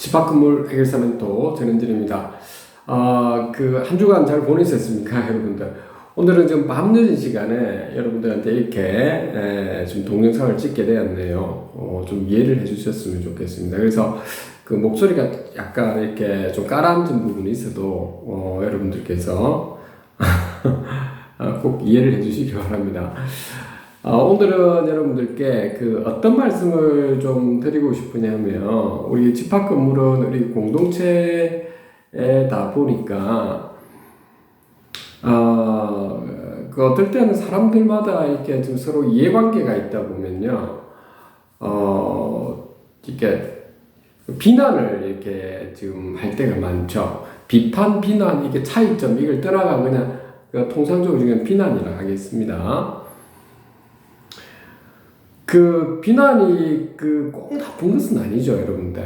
집합 건물 해결사 멘토 전현진입니다. 한 주간 잘 보내셨습니까, 여러분들? 오늘은 좀 밤늦은 시간에 여러분들한테 이렇게 좀 동영상을 찍게 되었네요. 좀 이해를 해주셨으면 좋겠습니다. 그래서 그 목소리가 약간 이렇게 좀 가라앉은 부분이 있어도 여러분들께서 꼭 이해를 해주시기 바랍니다. 오늘은 여러분들께 어떤 말씀을 좀 드리고 싶으냐면, 우리 집합 건물은 우리 공동체다 보니까, 어떨 때는 사람들마다 이렇게 좀 서로 이해관계가 있다 보면요, 이렇게 비난을 이렇게 지금 할 때가 많죠. 비판, 비난, 이게 차이점, 이걸 떠나가 그냥 통상적으로 지금 비난이라 하겠습니다. 비난이 꼭 나쁜 것은 아니죠, 여러분들.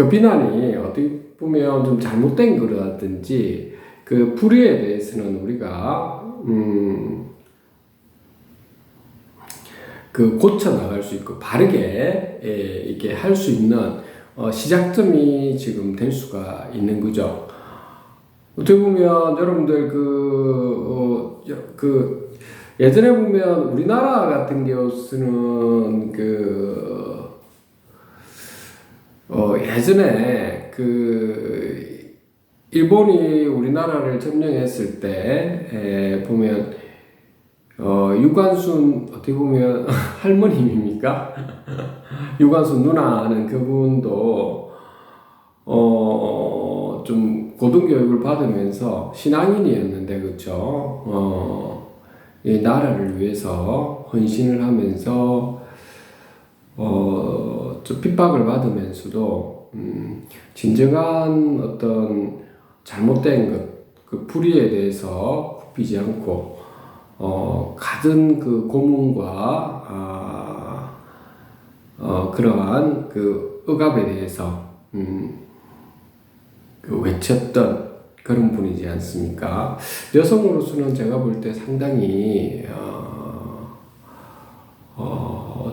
비난이 어떻게 보면 좀 잘못된 거라든지, 불의에 대해서는 우리가, 고쳐 나갈 수 있고, 바르게, 이렇게 할 수 있는, 시작점이 지금 될 수가 있는 거죠. 어떻게 보면, 여러분들, 예전에 보면 우리나라 같은 경우는 예전에 일본이 우리나라를 점령했을 때 보면 유관순, 어떻게 보면 할머님입니까? 유관순 누나는 그분도 좀 고등교육을 받으면서 신앙인이었는데, 그렇죠? 이 나라를 위해서 헌신을 하면서 좀 핍박을 받으면서도 진정한 어떤 잘못된 불의에 대해서 굽히지 않고 가진 고문과 그러한 억압에 대해서 외쳤던 그런 분이지 않습니까? 여성으로서는 제가 볼 때 상당히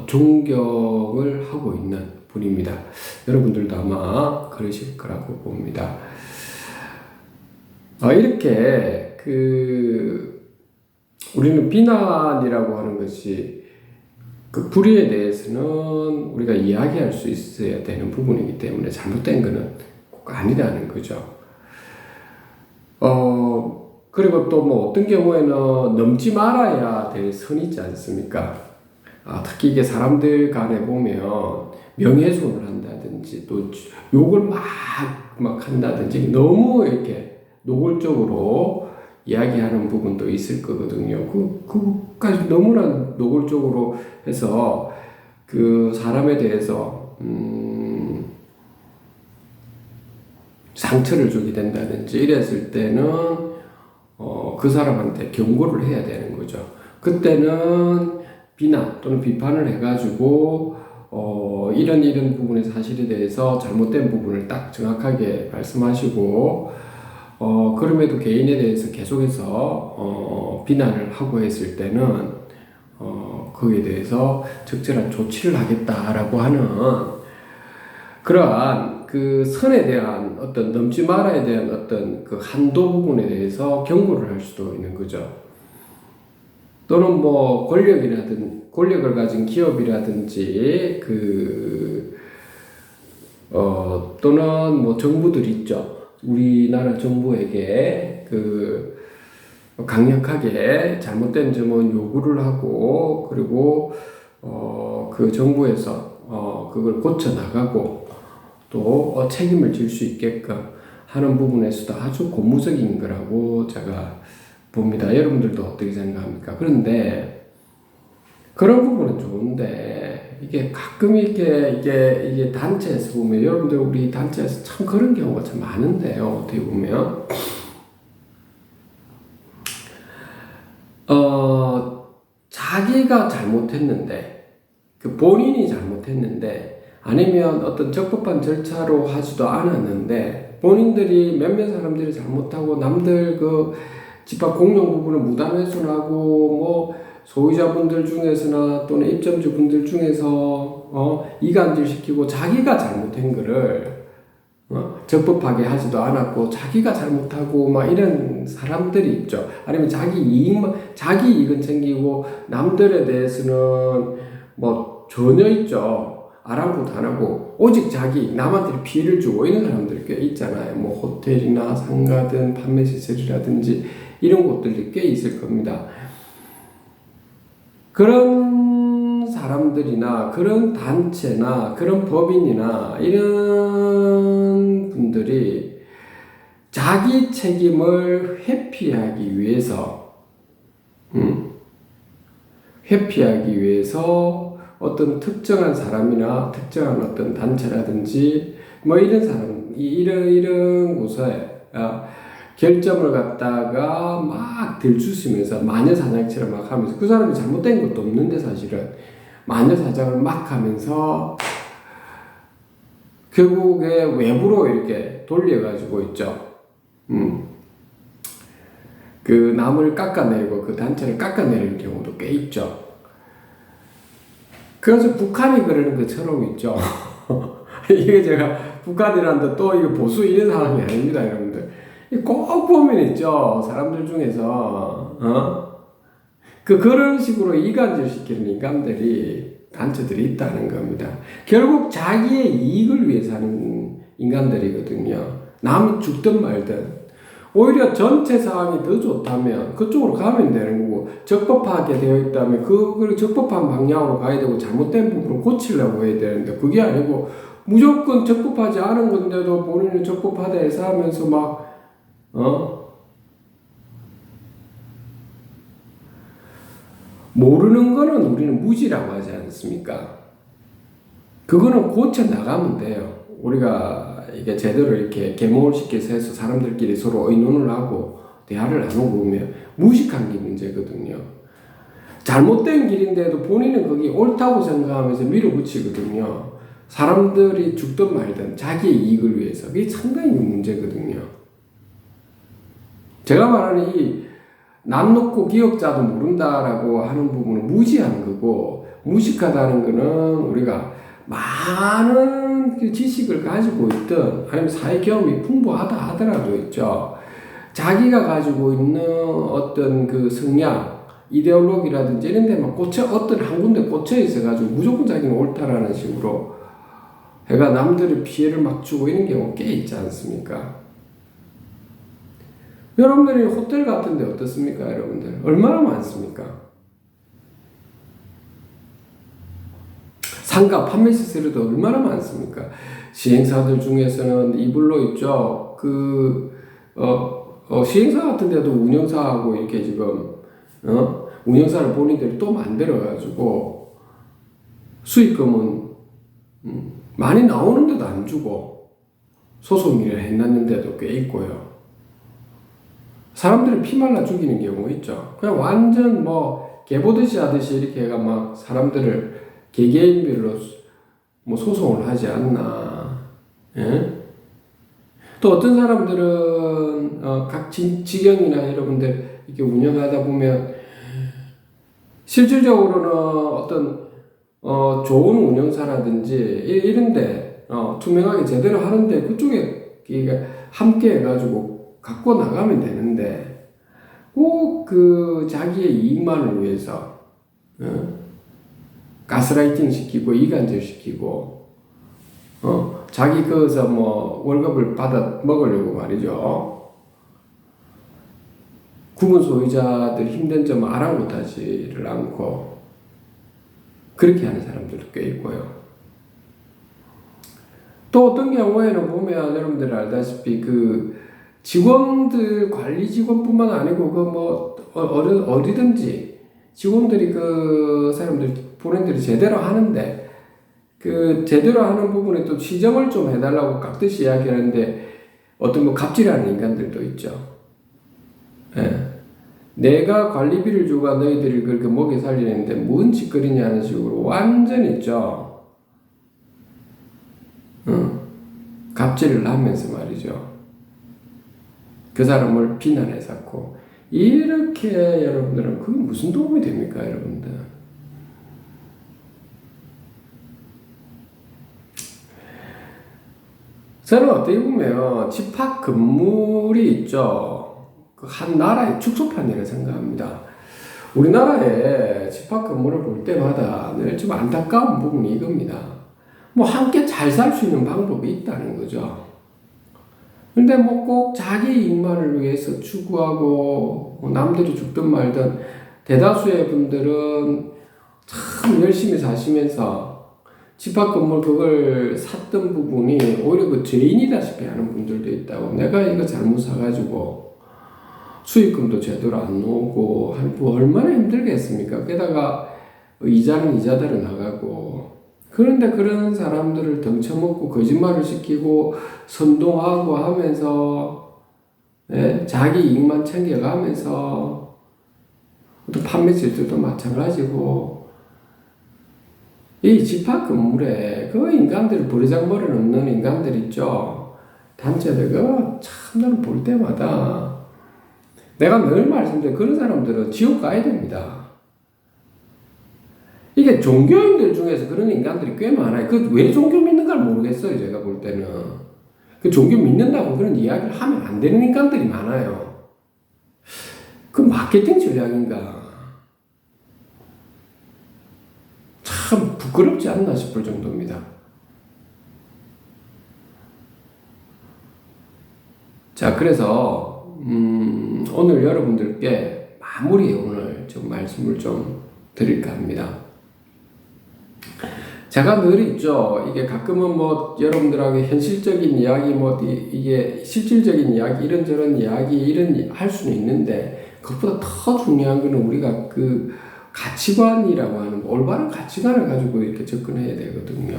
존경을 하고 있는 분입니다. 여러분들도 아마 그러실 거라고 봅니다. 이렇게 우리는 비난이라고 하는 것이 불의에 대해서는 우리가 이야기할 수 있어야 되는 부분이기 때문에 잘못된 것은 꼭 아니라는 거죠. 그리고 또 어떤 경우에는 넘지 말아야 될 선이 있지 않습니까? 특히 이게 사람들 간에 보면 명예훼손을 한다든지 또 욕을 막 한다든지 너무 이렇게 노골적으로 이야기하는 부분도 있을 거거든요. 그까지 너무나 노골적으로 해서 사람에 대해서 상처를 주게 된다든지 이랬을 때는 그 사람한테 경고를 해야 되는 거죠. 그때는 비난 또는 비판을 해가지고 이런 부분의 사실에 대해서 잘못된 부분을 딱 정확하게 말씀하시고 그럼에도 개인에 대해서 계속해서 비난을 하고 했을 때는 거기에 대해서 적절한 조치를 하겠다라고 하는 그러한 선에 대한 어떤 넘지 말아야 대한 어떤 한도 부분에 대해서 경고를 할 수도 있는 거죠. 또는 권력을 가진 기업이라든지 또는 정부들 있죠. 우리나라 정부에게 강력하게 잘못된 점은 요구를 하고, 그리고 정부에서 그걸 고쳐 나가고 또 책임을 질 수 있게끔 하는 부분에서도 아주 고무적인 거라고 제가 봅니다. 여러분들도 어떻게 생각합니까? 그런데 그런 부분은 좋은데 이게 가끔 이게 단체에서 보면, 여러분들 우리 단체에서 참 그런 경우가 참 많은데요. 어떻게 보면 자기가 잘못했는데, 본인이 잘못했는데, 아니면 어떤 적법한 절차로 하지도 않았는데 본인들이 몇몇 사람들이 잘못하고 남들 집합 공용 부분을 무단훼손하고 소유자분들 중에서나 또는 입점주분들 중에서 이간질시키고 자기가 잘못한 거를 적법하게 하지도 않았고 자기가 잘못하고 막 이런 사람들이 있죠. 아니면 자기 이익은 챙기고 남들에 대해서는 뭐 전혀 있죠. 아랑곳 안 하고 오직 자기 남한테 피해를 주고 이런 사람들이 꽤 있잖아요. 뭐 호텔이나 상가든 판매 시설이라든지 이런 곳들이 꽤 있을 겁니다. 그런 사람들이나 그런 단체나 그런 법인이나 이런 분들이 자기 책임을 회피하기 위해서 어떤 특정한 사람이나 특정한 어떤 단체라든지 뭐 이런 사람 이런 곳에 결점을 갖다가 막 들추시면서 마녀사냥처럼 막 하면서 그 사람이 잘못된 것도 없는데 사실은 마녀사냥을 막 하면서 결국에 외부로 이렇게 돌려가지고 있죠. 그 남을 깎아내리고 그 단체를 깎아내리는 경우도 꽤 있죠. 그래서 북한이 그러는 것처럼 있죠. 이게 제가 북한이란다 또 이거 보수 이런 사람이 아닙니다, 여러분들. 꼭 보면 있죠. 사람들 중에서, 그런 식으로 이간질 시키는 인간들이, 단체들이 있다는 겁니다. 결국 자기의 이익을 위해서 하는 인간들이거든요. 남이 죽든 말든. 오히려 전체 상황이 더 좋다면 그쪽으로 가면 되는 거고, 적법하게 되어 있다면 그걸 적법한 방향으로 가야 되고, 잘못된 부분을 고치려고 해야 되는데, 그게 아니고, 무조건 적법하지 않은 건데도 본인은 적법하다 해서 하면서 막, 모르는 거는 우리는 무지라고 하지 않습니까? 그거는 고쳐 나가면 돼요. 우리가 이게 제대로 이렇게 계몽을 시켜서 해서 사람들끼리 서로 의논을 하고 대화를 나누고 보면 무식한 게 문제거든요. 잘못된 길인데도 본인은 거기 옳다고 생각하면서 밀어붙이거든요. 사람들이 죽든 말든 자기의 이익을 위해서. 그게 상당히 문제거든요. 제가 말하는 남 놓고 기억자도 모른다라고 하는 부분은 무지한 거고, 무식하다는 거는 우리가 많은 그 지식을 가지고 있든 아니면 사회 경험이 풍부하다 하더라도 있죠. 자기가 가지고 있는 어떤 그 성향, 이데올로기라든지 이런 데만 어떤 한 군데 꽂혀 있어가지고 무조건 자기는 옳다라는 식으로 해가 남들의 피해를 막 주고 이런 경우 꽤 있지 않습니까? 여러분들이 호텔 같은 데 어떻습니까, 여러분들? 얼마나 많습니까? 상가 판매 시설도 얼마나 많습니까? 시행사들 중에서는 이불로 있죠. 시행사 같은 데도 운영사하고 이렇게 지금, 운영사를 본인들이 또 만들어가지고 수익금은 많이 나오는데도 안 주고 소송일을 해놨는데도 꽤 있고요. 사람들을 피말라 죽이는 경우 있죠. 그냥 완전 뭐 개보듯이 하듯이 이렇게 해가 막 사람들을 개개인별로 뭐 소송을 하지 않나. 예? 또 어떤 사람들은 각 직영이나 여러분들 이렇게 운영하다 보면 실질적으로는 어떤 좋은 운영사라든지 이런데 투명하게 제대로 하는데 그쪽에 함께 해가지고 갖고 나가면 되는데 꼭 그 자기의 이익만을 위해서 가스라이팅 시키고 이간질 시키고 자기 거기서 뭐 월급을 받아 먹으려고 말이죠. 구분 소유자들 힘든 점을 아랑곳하지를 않고 그렇게 하는 사람들도 꽤 있고요. 또 어떤 경우에는 보면 여러분들 알다시피 그 직원들, 관리 직원뿐만 아니고, 어디든지 직원들이 그 사람들, 본인들이 제대로 하는데, 그 제대로 하는 부분에 또 시정을 좀 해달라고 깍듯이 이야기하는데, 어떤 갑질하는 인간들도 있죠. 예. 내가 관리비를 주고 너희들이 그렇게 먹여 살리는데, 뭔 짓거리냐 하는 식으로 완전 있죠. 갑질을 하면서 말이죠. 그 사람을 비난해 쌓고 이렇게 여러분들은 그게 무슨 도움이 됩니까, 여러분들? 저는 어떻게 보면 집합 건물이 있죠. 그 한 나라의 축소판이라고 생각합니다. 우리나라의 집합 건물을 볼 때마다 늘 좀 안타까운 부분이 이겁니다. 뭐 함께 잘 살 수 있는 방법이 있다는 거죠. 근데 뭐 꼭 자기 이익만을 위해서 추구하고 뭐 남들이 죽든 말든 대다수의 분들은 참 열심히 사시면서 집합 건물 그걸 샀던 부분이 오히려 그 죄인이다시피 하는 분들도 있다고. 내가 이거 잘못 사가지고 수익금도 제대로 안 나오고 뭐 얼마나 힘들겠습니까? 게다가 이자는 이자대로 나가고. 그런데 그런 사람들을 덩쳐먹고 거짓말을 시키고 선동하고 하면서 자기 이익만 챙겨가면서 또 판매질들도 마찬가지고 이 집합 건물에 그 인간들 버리장머리 없는 인간들 있죠. 단체들 그 참나는 볼 때마다 내가 늘 말씀드린 그런 사람들은 지옥 가야 됩니다. 이게 종교인들 중에서 그런 인간들이 꽤 많아요. 그 왜 종교 믿는가를 모르겠어요. 제가 볼 때는 그 종교 믿는다고 그런 이야기를 하면 안 되는 인간들이 많아요. 그 마케팅 전략인가? 참 부끄럽지 않나 싶을 정도입니다. 자, 그래서 오늘 여러분들께 마무리 오늘 좀 말씀을 좀 드릴까 합니다. 제가 늘 있죠. 이게 가끔은 뭐 여러분들하고 현실적인 이야기, 뭐 이게 실질적인 이야기, 이런저런 이야기, 이런 할 수는 있는데 그것보다 더 중요한 거는 우리가 그 가치관이라고 하는 올바른 가치관을 가지고 이렇게 접근해야 되거든요.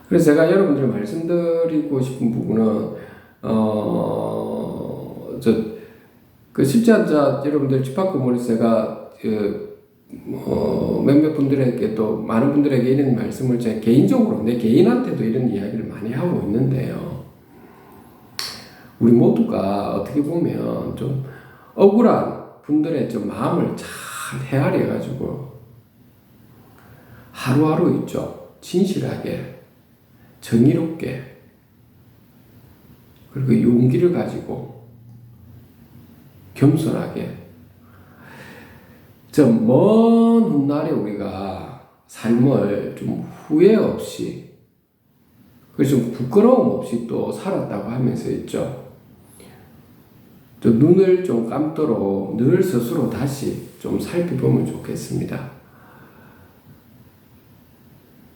그래서 제가 여러분들 말씀드리고 싶은 부분은 그 실제자 여러분들 집합 건물에서 제가 몇몇 분들에게 또 많은 분들에게 이런 말씀을 제가 개인적으로 내 개인한테도 이런 이야기를 많이 하고 있는데요. 우리 모두가 어떻게 보면 좀 억울한 분들의 좀 마음을 잘 헤아려 가지고 하루하루 있죠. 진실하게, 정의롭게, 그리고 용기를 가지고 겸손하게 좀 먼 훗날에 우리가 삶을 좀 후회 없이 그리고 좀 부끄러움 없이 또 살았다고 하면서 있죠. 좀 눈을 좀 감도록 늘 스스로 다시 좀 살펴보면 좋겠습니다.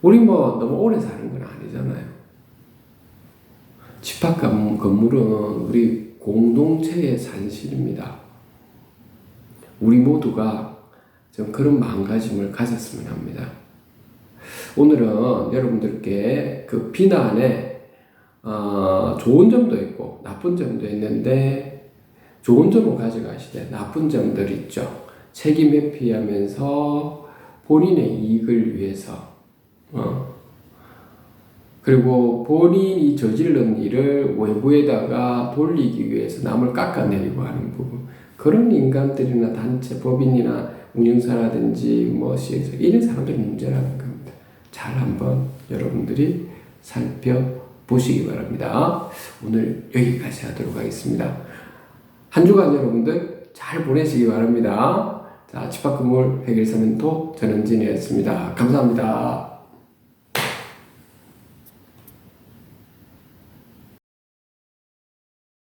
우리 뭐 너무 오래 사는 건 아니잖아요. 집합 건물은 우리 공동체의 산실입니다. 우리 모두가 좀 그런 마음가짐을 가졌으면 합니다. 오늘은 여러분들께 그 비난에 좋은 점도 있고 나쁜 점도 있는데 좋은 점을 가져가시되 나쁜 점들 있죠. 책임 회피하면서 본인의 이익을 위해서 그리고 본인이 저지른 일을 외부에다가 돌리기 위해서 남을 깎아내리고 하는 부분 그런 인간들이나 단체 법인이나 운영사라든지 뭐 시행사 이런 사람들이 문제라는 겁니다. 잘 한번 여러분들이 살펴보시기 바랍니다. 오늘 여기까지 하도록 하겠습니다. 한 주간 여러분들 잘 보내시기 바랍니다. 자, 집합건물 해결사 멘토 전현진이었습니다. 감사합니다.